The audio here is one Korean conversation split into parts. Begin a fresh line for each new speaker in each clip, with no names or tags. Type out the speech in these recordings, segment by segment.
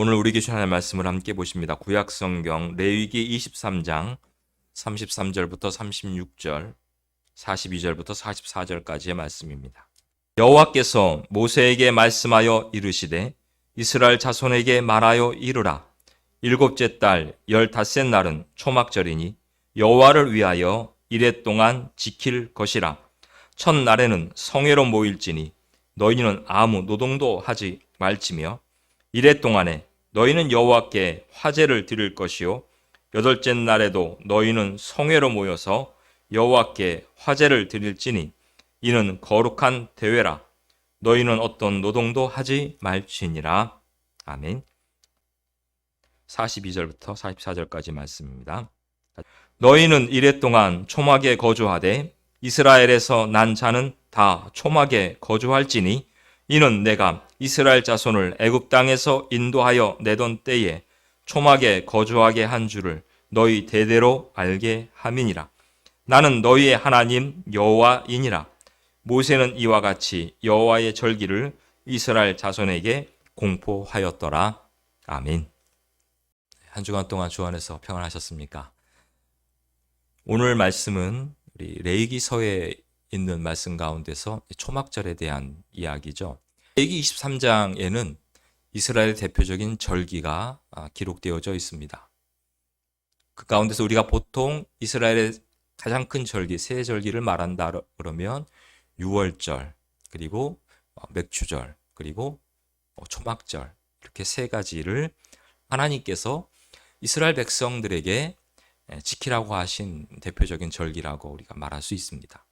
오늘 우리 교신 하나님의 말씀을 함께 보십니다. 구약성경 레위기 23장 33절부터 36절, 42절부터 44절까지의 말씀입니다. 여호와께서 모세에게 말씀하여 이르시되 이스라엘 자손에게 말하여 이르라. 일곱째 달 15째 날은 초막절이니 여호와를 위하여 이레 동안 지킬 것이라. 첫날에는 성회로 모일지니 너희는 아무 노동도 하지 말지며 이레 동안에 너희는 여호와께 화제를 드릴 것이요 여덟째 날에도 너희는 성회로 모여서 여호와께 화제를 드릴지니 이는 거룩한 대회라. 너희는 어떤 노동도 하지 말지니라. 아멘. 42절부터 44절까지 말씀입니다. 너희는 이레 동안 초막에 거주하되 이스라엘에서 난 자는 다 초막에 거주할지니 이는 내가 이스라엘 자손을 애굽 땅에서 인도하여 내던 때에 초막에 거주하게 한 줄을 너희 대대로 알게 함이니라. 나는 너희의 하나님 여호와이니라. 모세는 이와 같이 여호와의 절기를 이스라엘 자손에게 공포하였더라. 아멘. 한 주간 동안 주 안에서 평안하셨습니까? 오늘 말씀은 우리 레위기서에 있는 말씀 가운데서 초막절에 대한 이야기죠. 레위기 23장에는 이스라엘의 대표적인 절기가 기록되어져 있습니다. 그 가운데서 우리가 보통 이스라엘의 가장 큰 절기, 세 절기를 말한다 그러면 유월절, 그리고 맥추절, 그리고 초막절, 이렇게 세 가지를 하나님께서 이스라엘 백성들에게 지키라고 하신 대표적인 절기라고 우리가 말할 수 있습니다.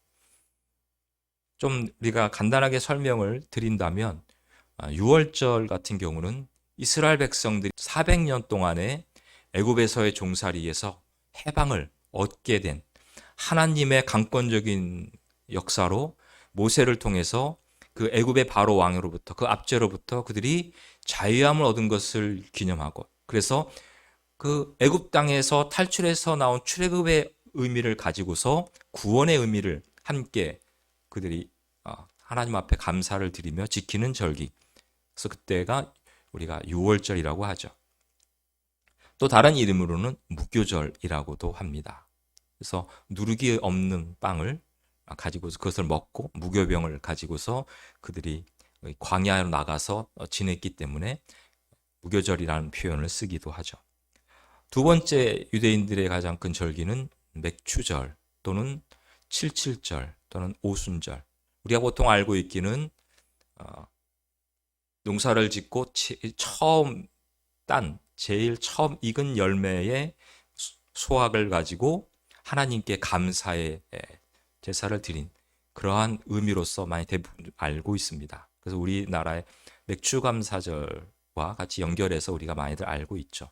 좀 우리가 간단하게 설명을 드린다면 유월절 같은 경우는 이스라엘 백성들이 400년 동안의 애굽에서의 종살이에서 해방을 얻게 된 하나님의 강권적인 역사로 모세를 통해서 그 애굽의 바로 왕으로부터 그 압제로부터 그들이 자유함을 얻은 것을 기념하고, 그래서 그 애굽 땅에서 탈출해서 나온 출애굽의 의미를 가지고서 구원의 의미를 함께 그들이 하나님 앞에 감사를 드리며 지키는 절기. 그래서 그때가 우리가 유월절이라고 하죠. 또 다른 이름으로는 무교절이라고도 합니다. 그래서 누룩이 없는 빵을 가지고서 그것을 먹고 무교병을 가지고서 그들이 광야로 나가서 지냈기 때문에 무교절이라는 표현을 쓰기도 하죠. 두 번째 유대인들의 가장 큰 절기는 맥추절 또는 칠칠절 또는 오순절. 우리가 보통 알고 있기는 농사를 짓고 제일 처음 익은 열매의 수확을 가지고 하나님께 감사의 제사를 드린 그러한 의미로서 많이 대부분 알고 있습니다. 그래서 우리나라의 맥추감사절과 같이 연결해서 우리가 많이들 알고 있죠.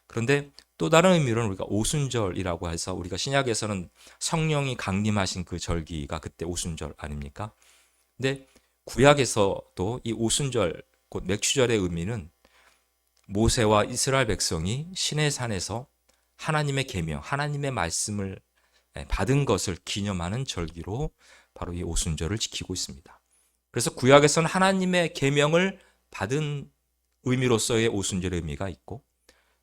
그런데 또 다른 의미로는 우리가 오순절이라고 해서, 우리가 신약에서는 성령이 강림하신 그 절기가 그때 오순절 아닙니까? 근데 구약에서도 이 오순절, 곧 맥추절의 의미는 모세와 이스라엘 백성이 시내산에서 하나님의 계명, 하나님의 말씀을 받은 것을 기념하는 절기로 바로 이 오순절을 지키고 있습니다. 그래서 구약에서는 하나님의 계명을 받은 의미로서의 오순절의 의미가 있고,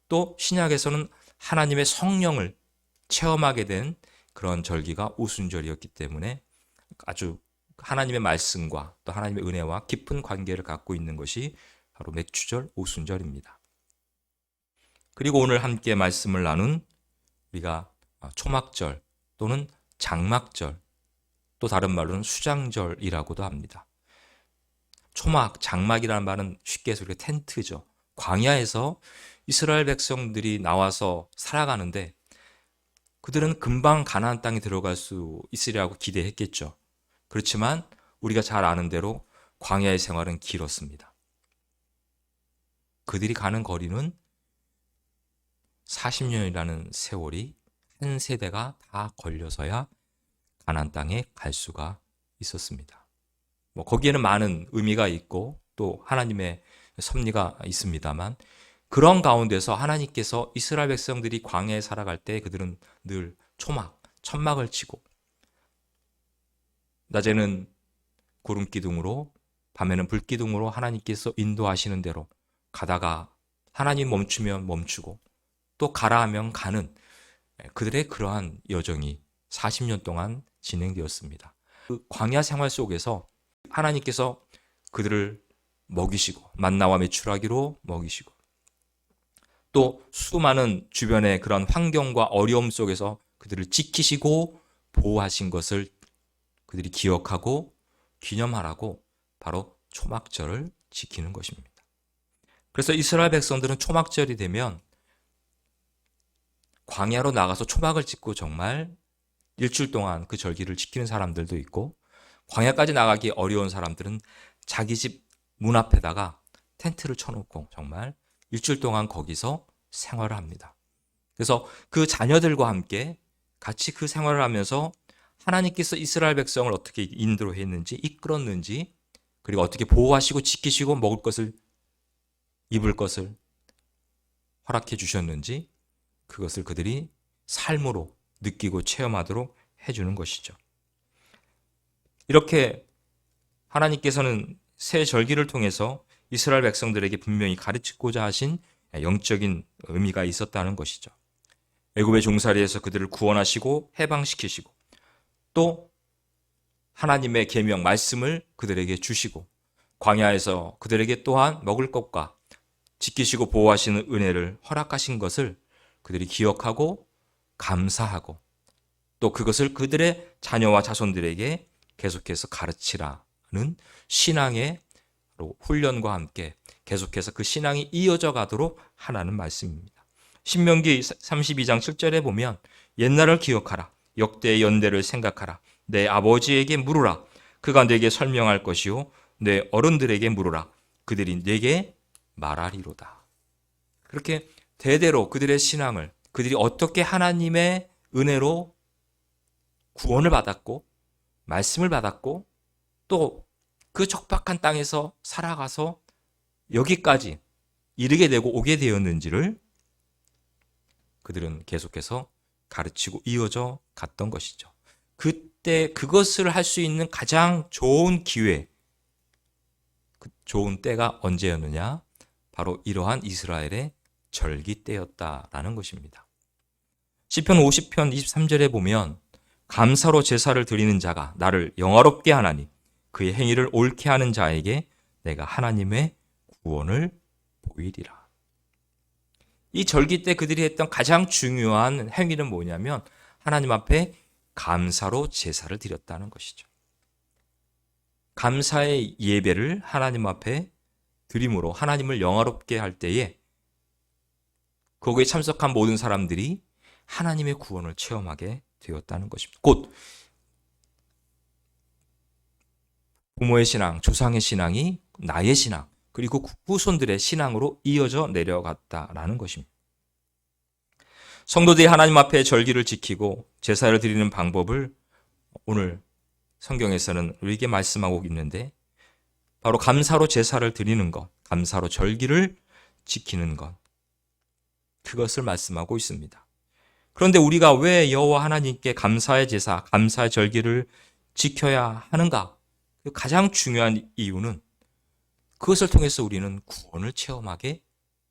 또 신약에서는 하나님의 성령을 체험하게 된 그런 절기가 오순절이었기 때문에 아주 하나님의 말씀과 또 하나님의 은혜와 깊은 관계를 갖고 있는 것이 바로 맥추절, 오순절입니다. 그리고 오늘 함께 말씀을 나눈 우리가 초막절 또는 장막절, 또 다른 말로는 수장절이라고도 합니다. 초막, 장막이라는 말은 쉽게 해서 우리가 텐트죠. 광야에서 이스라엘 백성들이 나와서 살아가는데 그들은 금방 가나안 땅에 들어갈 수 있으리라고 기대했겠죠. 그렇지만 우리가 잘 아는 대로 광야의 생활은 길었습니다. 그들이 가는 거리는 40년이라는 세월이 한 세대가 다 걸려서야 가나안 땅에 갈 수가 있었습니다. 거기에는 많은 의미가 있고 또 하나님의 섭리가 있습니다만, 그런 가운데서 하나님께서 이스라엘 백성들이 광야에 살아갈 때 그들은 늘 천막을 치고 낮에는 구름 기둥으로 밤에는 불 기둥으로 하나님께서 인도하시는 대로 가다가 하나님 멈추면 멈추고 또 가라 하면 가는 그들의 그러한 여정이 40년 동안 진행되었습니다. 그 광야 생활 속에서 하나님께서 그들을 먹이시고 만나와 메추라기로 먹이시고 또 수많은 주변의 그런 환경과 어려움 속에서 그들을 지키시고 보호하신 것을 그들이 기억하고 기념하라고 바로 초막절을 지키는 것입니다. 그래서 이스라엘 백성들은 초막절이 되면 광야로 나가서 초막을 짓고 정말 일주일 동안 그 절기를 지키는 사람들도 있고 광야까지 나가기 어려운 사람들은 자기 집 문 앞에다가 텐트를 쳐놓고 정말 일주일 동안 거기서 생활을 합니다. 그래서 그 자녀들과 함께 같이 그 생활을 하면서 하나님께서 이스라엘 백성을 어떻게 인도했는지 이끌었는지 그리고 어떻게 보호하시고 지키시고 먹을 것을 입을 것을 허락해 주셨는지 그것을 그들이 삶으로 느끼고 체험하도록 해주는 것이죠. 이렇게 하나님께서는 새 절기를 통해서 이스라엘 백성들에게 분명히 가르치고자 하신 영적인 의미가 있었다는 것이죠. 애굽의 종살이에서 그들을 구원하시고 해방시키시고 또 하나님의 계명 말씀을 그들에게 주시고 광야에서 그들에게 또한 먹을 것과 지키시고 보호하시는 은혜를 허락하신 것을 그들이 기억하고 감사하고 또 그것을 그들의 자녀와 자손들에게 계속해서 가르치라는 신앙의 훈련과 함께 계속해서 그 신앙이 이어져 가도록 하라는 말씀입니다. 신명기 32장 7절에 보면 옛날을 기억하라. 역대의 연대를 생각하라. 내 아버지에게 물으라. 그가 내게 설명할 것이요. 내 어른들에게 물으라. 그들이 내게 말하리로다. 그렇게 대대로 그들의 신앙을 그들이 어떻게 하나님의 은혜로 구원을 받았고 말씀을 받았고 또 그 척박한 땅에서 살아가서 여기까지 이르게 되고 오게 되었는지를 그들은 계속해서 가르치고 이어져 갔던 것이죠. 그때 그것을 할 수 있는 가장 좋은 기회, 좋은 때가 언제였느냐? 바로 이러한 이스라엘의 절기 때였다라는 것입니다. 시편 50편 23절에 보면 감사로 제사를 드리는 자가 나를 영화롭게 하나니 그의 행위를 옳게 하는 자에게 내가 하나님의 구원을 보이리라. 이 절기 때 그들이 했던 가장 중요한 행위는 뭐냐면 하나님 앞에 감사로 제사를 드렸다는 것이죠. 감사의 예배를 하나님 앞에 드림으로 하나님을 영화롭게 할 때에 거기에 참석한 모든 사람들이 하나님의 구원을 체험하게 되었다는 것입니다. 곧 부모의 신앙, 조상의 신앙이 나의 신앙, 그리고 후손들의 신앙으로 이어져 내려갔다라는 것입니다. 성도들이 하나님 앞에 절기를 지키고 제사를 드리는 방법을 오늘 성경에서는 우리에게 말씀하고 있는데 바로 감사로 제사를 드리는 것, 감사로 절기를 지키는 것, 그것을 말씀하고 있습니다. 그런데 우리가 왜 여호와 하나님께 감사의 제사, 감사의 절기를 지켜야 하는가? 가장 중요한 이유는 그것을 통해서 우리는 구원을 체험하게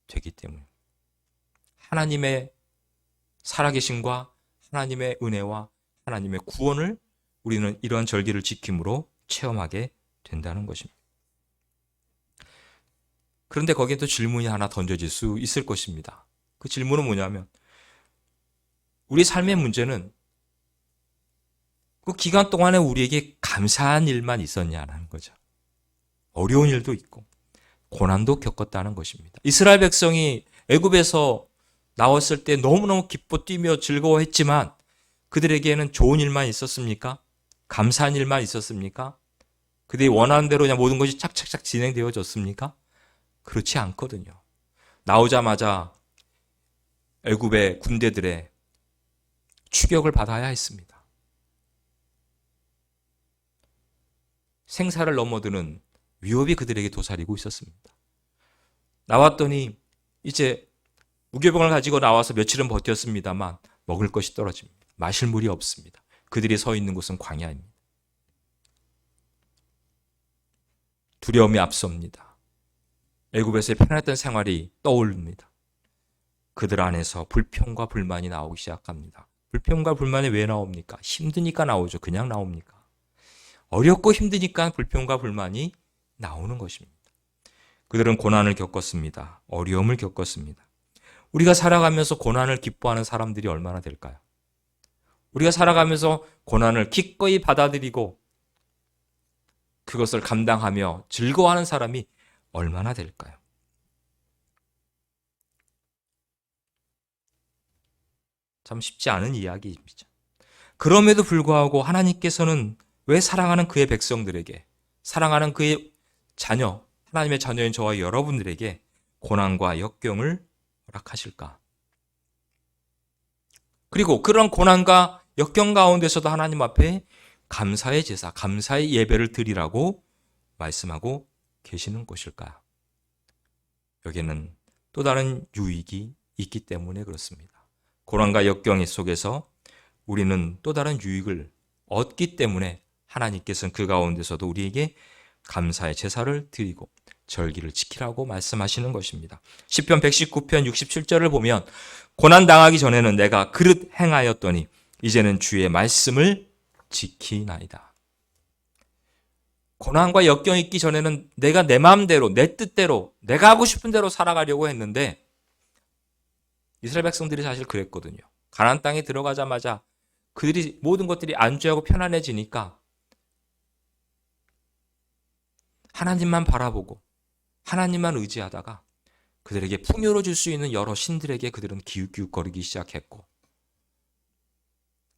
되기 때문입니다. 하나님의 살아계심과 하나님의 은혜와 하나님의 구원을 우리는 이러한 절기를 지킴으로 체험하게 된다는 것입니다. 그런데 거기에 또 질문이 하나 던져질 수 있을 것입니다. 그 질문은 뭐냐면 우리 삶의 문제는 그 기간 동안에 우리에게 감사한 일만 있었냐는 거죠. 어려운 일도 있고 고난도 겪었다는 것입니다. 이스라엘 백성이 애굽에서 나왔을 때 너무너무 기뻐 뛰며 즐거워했지만 그들에게는 좋은 일만 있었습니까? 감사한 일만 있었습니까? 그들이 원하는 대로 그냥 모든 것이 착착착 진행되어졌습니까? 그렇지 않거든요. 나오자마자 애굽의 군대들의 추격을 받아야 했습니다. 생사를 넘어드는 위협이 그들에게 도사리고 있었습니다. 나왔더니 이제 무교병을 가지고 나와서 며칠은 버텼습니다만 먹을 것이 떨어집니다. 마실 물이 없습니다. 그들이 서 있는 곳은 광야입니다. 두려움이 앞섭니다. 애굽에서의 편안했던 생활이 떠오릅니다. 그들 안에서 불평과 불만이 나오기 시작합니다. 불평과 불만이 왜 나옵니까? 힘드니까 나오죠. 그냥 나옵니까? 어렵고 힘드니까 불평과 불만이 나오는 것입니다. 그들은 고난을 겪었습니다. 어려움을 겪었습니다. 우리가 살아가면서 고난을 기뻐하는 사람들이 얼마나 될까요? 우리가 살아가면서 고난을 기꺼이 받아들이고 그것을 감당하며 즐거워하는 사람이 얼마나 될까요? 참 쉽지 않은 이야기입니다. 그럼에도 불구하고 하나님께서는 왜 사랑하는 그의 백성들에게, 사랑하는 그의 자녀, 하나님의 자녀인 저와 여러분들에게 고난과 역경을 허락하실까? 그리고 그런 고난과 역경 가운데서도 하나님 앞에 감사의 제사, 감사의 예배를 드리라고 말씀하고 계시는 것일까요? 여기에는 또 다른 유익이 있기 때문에 그렇습니다. 고난과 역경 속에서 우리는 또 다른 유익을 얻기 때문에 하나님께서는 그 가운데서도 우리에게 감사의 제사를 드리고 절기를 지키라고 말씀하시는 것입니다. 시편 119편 67절을 보면 고난 당하기 전에는 내가 그릇 행하였더니 이제는 주의 말씀을 지키나이다. 고난과 역경이 있기 전에는 내가 내 마음대로, 내 뜻대로, 내가 하고 싶은 대로 살아가려고 했는데 이스라엘 백성들이 사실 그랬거든요. 가나안 땅에 들어가자마자 그들이 모든 것들이 안주하고 편안해지니까 하나님만 바라보고 하나님만 의지하다가 그들에게 풍요로 줄 수 있는 여러 신들에게 그들은 기웃기웃거리기 시작했고,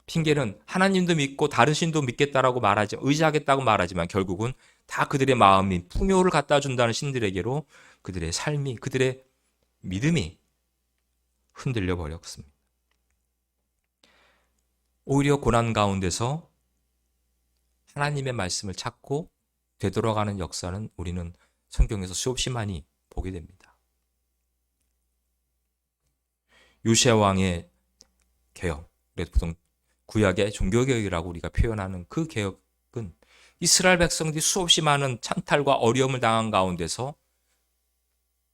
핑계는 하나님도 믿고 다른 신도 믿겠다라고 말하지, 의지하겠다고 말하지만 결국은 다 그들의 마음이 풍요를 갖다 준다는 신들에게로 그들의 삶이, 그들의 믿음이 흔들려 버렸습니다. 오히려 고난 가운데서 하나님의 말씀을 찾고 되돌아가는 역사는 우리는 성경에서 수없이 많이 보게 됩니다. 요시야 왕의 개혁, 보통 구약의 종교개혁이라고 우리가 표현하는 그 개혁은 이스라엘 백성들이 수없이 많은 찬탈과 어려움을 당한 가운데서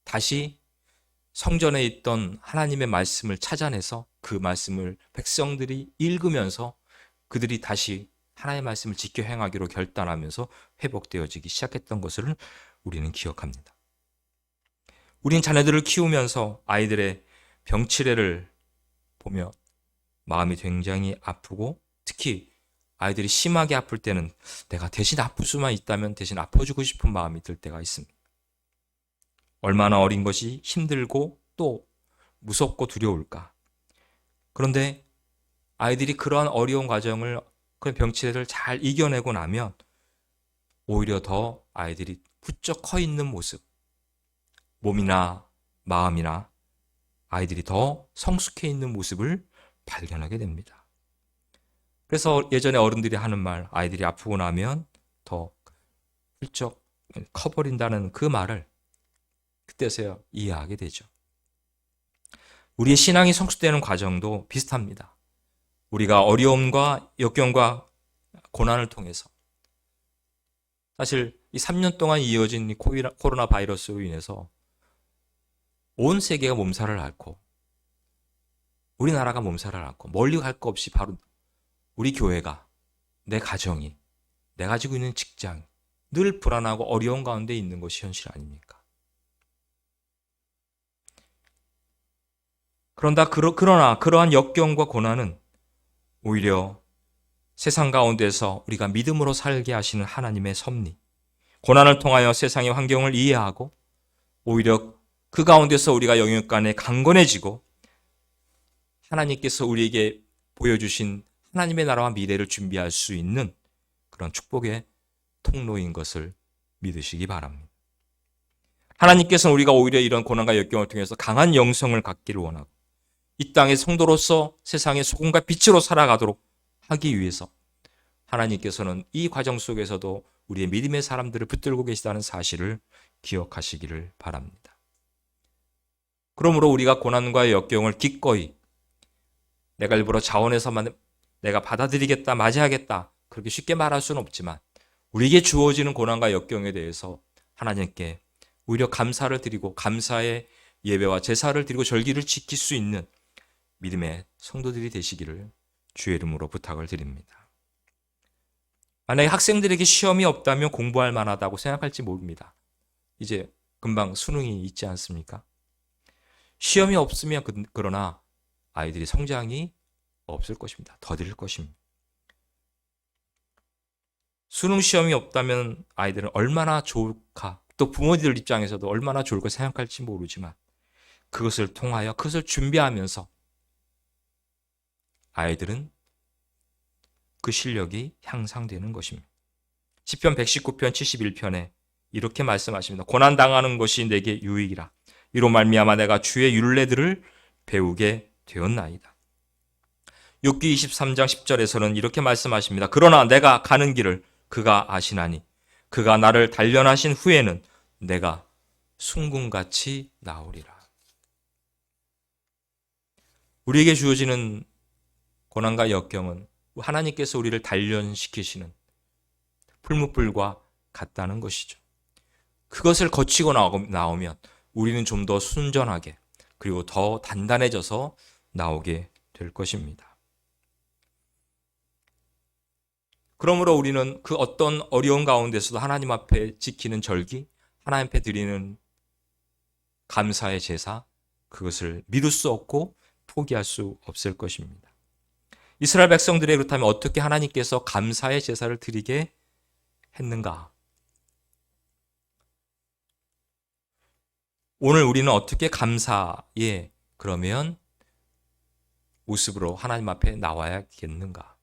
다시 성전에 있던 하나님의 말씀을 찾아내서 그 말씀을 백성들이 읽으면서 그들이 다시 하나님의 말씀을 지켜 행하기로 결단하면서 회복되어지기 시작했던 것을 우리는 기억합니다. 우린 자녀들을 키우면서 아이들의 병치레를 보며 마음이 굉장히 아프고, 특히 아이들이 심하게 아플 때는 내가 대신 아플 수만 있다면 대신 아파주고 싶은 마음이 들 때가 있습니다. 얼마나 어린 것이 힘들고 또 무섭고 두려울까. 그런데 아이들이 그러한 어려운 과정을, 그런 병치레를 잘 이겨내고 나면 오히려 더 아이들이 부쩍 커 있는 모습, 몸이나 마음이나 아이들이 더 성숙해 있는 모습을 발견하게 됩니다. 그래서 예전에 어른들이 하는 말, 아이들이 아프고 나면 더 훌쩍 커버린다는 그 말을 그때서야 이해하게 되죠. 우리의 신앙이 성숙되는 과정도 비슷합니다. 우리가 어려움과 역경과 고난을 통해서, 사실 이 3년 동안 이어진 이 코로나 바이러스로 인해서 온 세계가 몸살을 앓고, 우리나라가 몸살을 앓고, 멀리 갈 거 없이 바로 우리 교회가, 내 가정이, 내가 가지고 있는 직장, 늘 불안하고 어려운 가운데 있는 것이 현실 아닙니까? 그러나 그러한 역경과 고난은 오히려 세상 가운데서 우리가 믿음으로 살게 하시는 하나님의 섭리, 고난을 통하여 세상의 환경을 이해하고 오히려 그 가운데서 우리가 영육간에 강건해지고 하나님께서 우리에게 보여주신 하나님의 나라와 미래를 준비할 수 있는 그런 축복의 통로인 것을 믿으시기 바랍니다. 하나님께서는 우리가 오히려 이런 고난과 역경을 통해서 강한 영성을 갖기를 원하고 이 땅의 성도로서 세상의 소금과 빛으로 살아가도록 하기 위해서 하나님께서는 이 과정 속에서도 우리의 믿음의 사람들을 붙들고 계시다는 사실을 기억하시기를 바랍니다. 그러므로 우리가 고난과 역경을 기꺼이, 내가 일부러 자원해서만 내가 받아들이겠다, 맞이하겠다, 그렇게 쉽게 말할 수는 없지만 우리에게 주어지는 고난과 역경에 대해서 하나님께 오히려 감사를 드리고 감사의 예배와 제사를 드리고 절기를 지킬 수 있는 믿음의 성도들이 되시기를 주의 이름으로 부탁을 드립니다. 만약에 학생들에게 시험이 없다면 공부할 만하다고 생각할지 모릅니다. 이제 금방 수능이 있지 않습니까? 시험이 없으면 그러나 아이들이 성장이 없을 것입니다. 더딜 것입니다. 수능 시험이 없다면 아이들은 얼마나 좋을까, 또 부모들 입장에서도 얼마나 좋을까 생각할지 모르지만 그것을 통하여 그것을 준비하면서 아이들은 그 실력이 향상되는 것입니다. 시편 119편 71편에 이렇게 말씀하십니다. 고난당하는 것이 내게 유익이라. 이로 말미암아 내가 주의 율례들을 배우게 되었나이다. 욥기 23장 10절에서는 이렇게 말씀하십니다. 그러나 내가 가는 길을 그가 아시나니 그가 나를 단련하신 후에는 내가 순금같이 나오리라. 우리에게 주어지는 고난과 역경은 하나님께서 우리를 단련시키시는 풀무불과 같다는 것이죠. 그것을 거치고 나오면 우리는 좀 더 순전하게 그리고 더 단단해져서 나오게 될 것입니다. 그러므로 우리는 그 어떤 어려운 가운데서도 하나님 앞에 지키는 절기, 하나님 앞에 드리는 감사의 제사, 그것을 미룰 수 없고 포기할 수 없을 것입니다. 이스라엘 백성들이 그렇다면 어떻게 하나님께서 감사의 제사를 드리게 했는가? 오늘 우리는 어떻게 감사의 그러면 모습으로 하나님 앞에 나와야겠는가?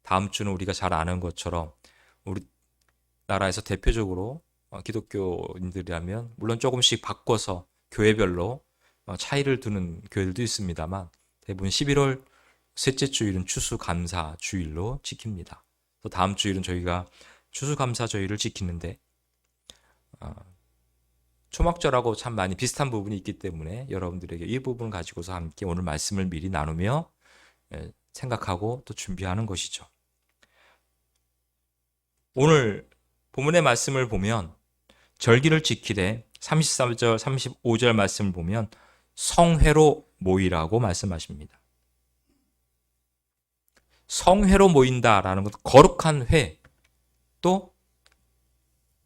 다음 주는 우리가 잘 아는 것처럼 우리나라에서 대표적으로 기독교인들이라면 물론 조금씩 바꿔서 교회별로 차이를 두는 교회들도 있습니다만 대부분 11월 셋째 주일은 추수감사 주일로 지킵니다. 또 다음 주일은 저희가 추수감사 주일을 지키는데 초막절하고 참 많이 비슷한 부분이 있기 때문에 여러분들에게 이 부분을 가지고서 함께 오늘 말씀을 미리 나누며 생각하고 또 준비하는 것이죠. 오늘 본문의 말씀을 보면 절기를 지키되 33절, 35절 말씀을 보면 성회로 모이라고 말씀하십니다. 성회로 모인다라는 것, 거룩한 회, 또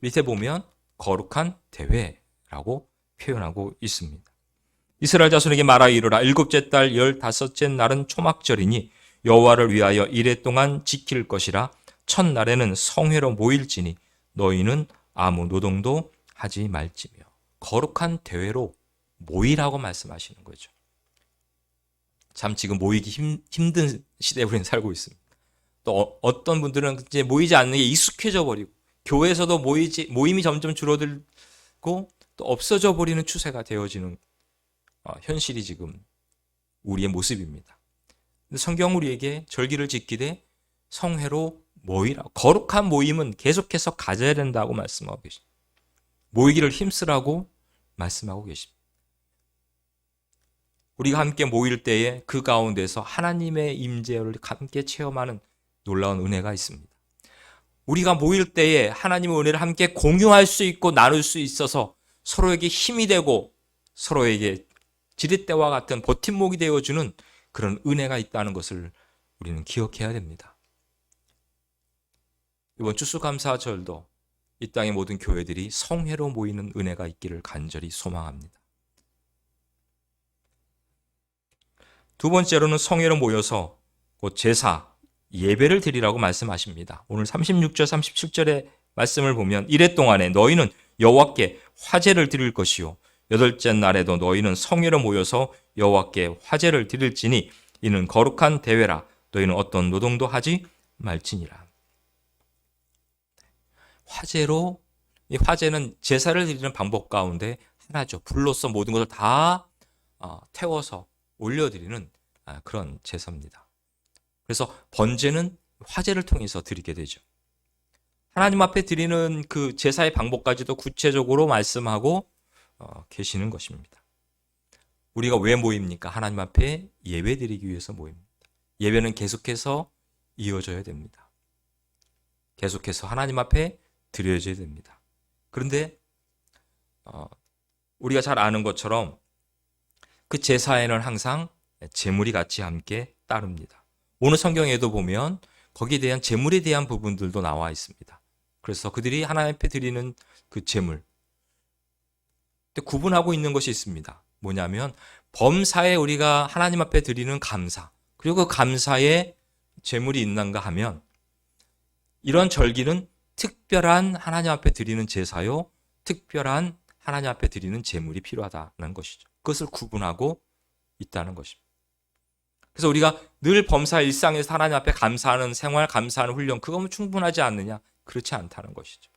밑에 보면 거룩한 대회라고 표현하고 있습니다. 이스라엘 자손에게 말하여 이르라. 일곱째 달 15째 날은 초막절이니 여호와를 위하여 이레 동안 지킬 것이라. 첫날에는 성회로 모일지니 너희는 아무 노동도 하지 말지며. 거룩한 대회로 모이라고 말씀하시는 거죠. 참 지금 모이기 힘든 시대에 우리는 살고 있습니다. 또 어떤 분들은 이제 모이지 않는 게 익숙해져 버리고 교회에서도 모임이 점점 줄어들고 또 없어져 버리는 추세가 되어지는 현실이 지금 우리의 모습입니다. 근데 성경 우리에게 절기를 지키되 성회로 모이라. 거룩한 모임은 계속해서 가져야 된다고 말씀하고 계십니다. 모이기를 힘쓰라고 말씀하고 계십니다. 우리가 함께 모일 때에 그 가운데서 하나님의 임재를 함께 체험하는 놀라운 은혜가 있습니다. 우리가 모일 때에 하나님의 은혜를 함께 공유할 수 있고 나눌 수 있어서 서로에게 힘이 되고 서로에게 지렛대와 같은 버팀목이 되어주는 그런 은혜가 있다는 것을 우리는 기억해야 됩니다. 이번 추수감사절도 이 땅의 모든 교회들이 성회로 모이는 은혜가 있기를 간절히 소망합니다. 두 번째로는 성회로 모여서 곧 제사, 예배를 드리라고 말씀하십니다. 오늘 36절, 37절의 말씀을 보면 이레 동안에 너희는 여호와께 화제를 드릴 것이요 여덟째 날에도 너희는 성회로 모여서 여호와께 화제를 드릴지니 이는 거룩한 대회라. 너희는 어떤 노동도 하지 말지니라. 화제로, 이 화제는 제사를 드리는 방법 가운데 하나죠. 불로서 모든 것을 다 태워서 올려드리는 그런 제사입니다. 그래서 번제는 화제를 통해서 드리게 되죠. 하나님 앞에 드리는 그 제사의 방법까지도 구체적으로 말씀하고 계시는 것입니다. 우리가 왜 모입니까? 하나님 앞에 예배 드리기 위해서 모입니다. 예배는 계속해서 이어져야 됩니다. 계속해서 하나님 앞에 드려져야 됩니다. 그런데 우리가 잘 아는 것처럼 그 제사에는 항상 제물이 같이 함께 따릅니다. 오늘 성경에도 보면 거기에 대한 제물에 대한 부분들도 나와 있습니다. 그래서 그들이 하나님 앞에 드리는 그 제물, 구분하고 있는 것이 있습니다. 뭐냐면 범사에 우리가 하나님 앞에 드리는 감사, 그리고 그 감사에 제물이 있는가 하면 이런 절기는 특별한 하나님 앞에 드리는 제사요, 특별한 하나님 앞에 드리는 제물이 필요하다는 것이죠. 그것을 구분하고 있다는 것입니다. 그래서 우리가 늘 범사 일상에서 하나님 앞에 감사하는 생활, 감사하는 훈련, 그거면 충분하지 않느냐? 그렇지 않다는 것이죠.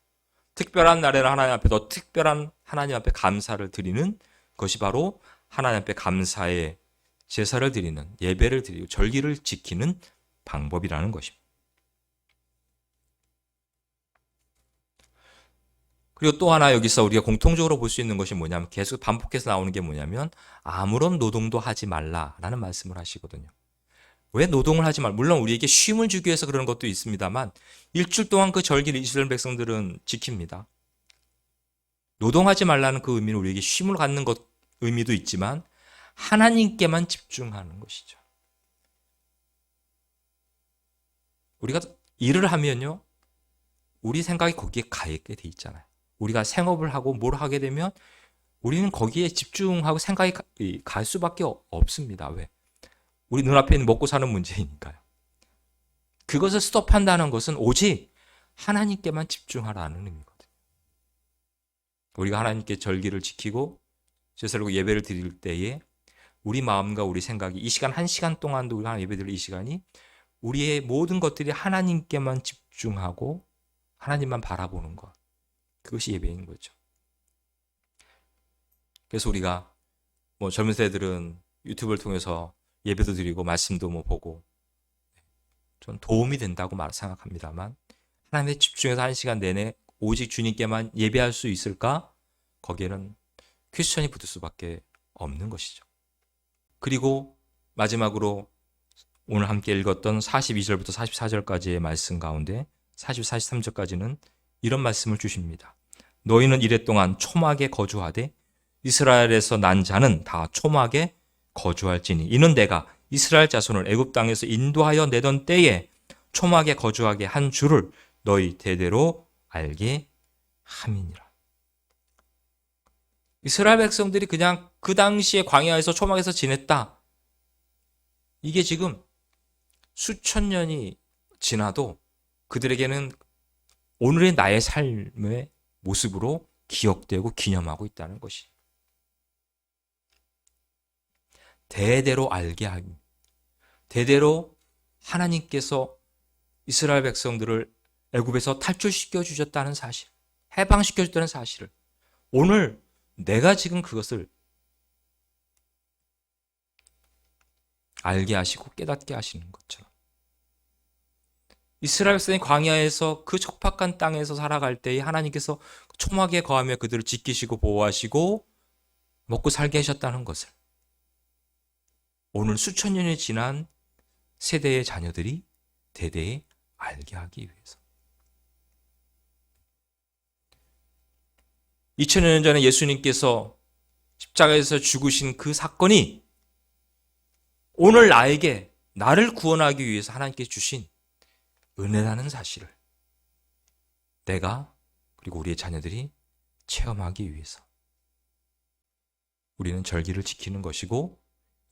특별한 날에는 하나님 앞에 더 특별한 하나님 앞에 감사를 드리는 것이 바로 하나님 앞에 감사의 제사를 드리는, 예배를 드리고 절기를 지키는 방법이라는 것입니다. 그리고 또 하나 여기서 우리가 공통적으로 볼 수 있는 것이 뭐냐면 계속 반복해서 나오는 게 뭐냐면 아무런 노동도 하지 말라라는 말씀을 하시거든요. 왜 노동을 하지 말라? 물론 우리에게 쉼을 주기 위해서 그런 것도 있습니다만 일주일 동안 그 절기를 이스라엘 백성들은 지킵니다. 노동하지 말라는 그 의미는 우리에게 쉼을 갖는 것 의미도 있지만 하나님께만 집중하는 것이죠. 우리가 일을 하면요, 우리 생각이 거기에 가 있게 돼 있잖아요. 우리가 생업을 하고 뭘 하게 되면 우리는 거기에 집중하고 생각이 갈 수밖에 없습니다. 왜? 우리 눈앞에 있는 먹고 사는 문제이니까요. 그것을 스톱한다는 것은 오직 하나님께만 집중하라는 의미거든요. 우리가 하나님께 절기를 지키고 제사를 예배를 드릴 때에 우리 마음과 우리 생각이 이 시간 1시간 동안도 우리가 예배 드릴 이 시간이 우리의 모든 것들이 하나님께만 집중하고 하나님만 바라보는 것, 그것이 예배인 거죠. 그래서 우리가 젊은 세대들은 유튜브를 통해서 예배도 드리고 말씀도 보고 좀 도움이 된다고 생각합니다만 하나님의 집중해서 1시간 내내 오직 주님께만 예배할 수 있을까? 거기에는 퀘스천이 붙을 수밖에 없는 것이죠. 그리고 마지막으로 오늘 함께 읽었던 42절부터 44절까지의 말씀 가운데 44, 43절까지는 이런 말씀을 주십니다. 너희는 이랫동안 초막에 거주하되 이스라엘에서 난 자는 다 초막에 거주할지니 이는 내가 이스라엘 자손을 애굽 땅에서 인도하여 내던 때에 초막에 거주하게 한 줄을 너희 대대로 알게 함이니라. 이스라엘 백성들이 그냥 그 당시에 광야에서 초막에서 지냈다. 이게 지금 수천 년이 지나도 그들에게는 오늘의 나의 삶의 모습으로 기억되고 기념하고 있다는 것이. 대대로 알게 하기. 대대로 하나님께서 이스라엘 백성들을 애굽에서 탈출시켜 주셨다는 사실, 해방시켜 주셨다는 사실을 오늘 내가 지금 그것을 알게 하시고 깨닫게 하시는 것처럼 이스라엘 백성이 광야에서 그 척박한 땅에서 살아갈 때에 하나님께서 초막에 거하며 그들을 지키시고 보호하시고 먹고 살게 하셨다는 것을 오늘 수천 년이 지난 세대의 자녀들이 대대에 알게 하기 위해서. 2000년 전에 예수님께서 십자가에서 죽으신 그 사건이 오늘 나를 구원하기 위해서 하나님께 주신 은혜라는 사실을 내가 그리고 우리의 자녀들이 체험하기 위해서 우리는 절기를 지키는 것이고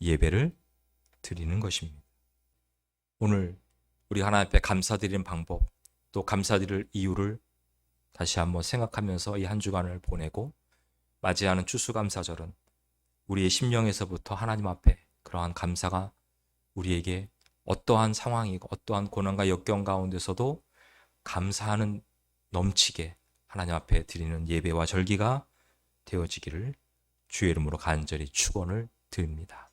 예배를 드리는 것입니다. 오늘 우리 하나님 앞에 감사드리는 방법, 또 감사드릴 이유를 다시 한번 생각하면서 이 한 주간을 보내고 맞이하는 추수감사절은 우리의 심령에서부터 하나님 앞에 그러한 감사가 우리에게 어떠한 상황이고 어떠한 고난과 역경 가운데서도 감사하는 넘치게 하나님 앞에 드리는 예배와 절기가 되어지기를 주의 이름으로 간절히 축원을 드립니다.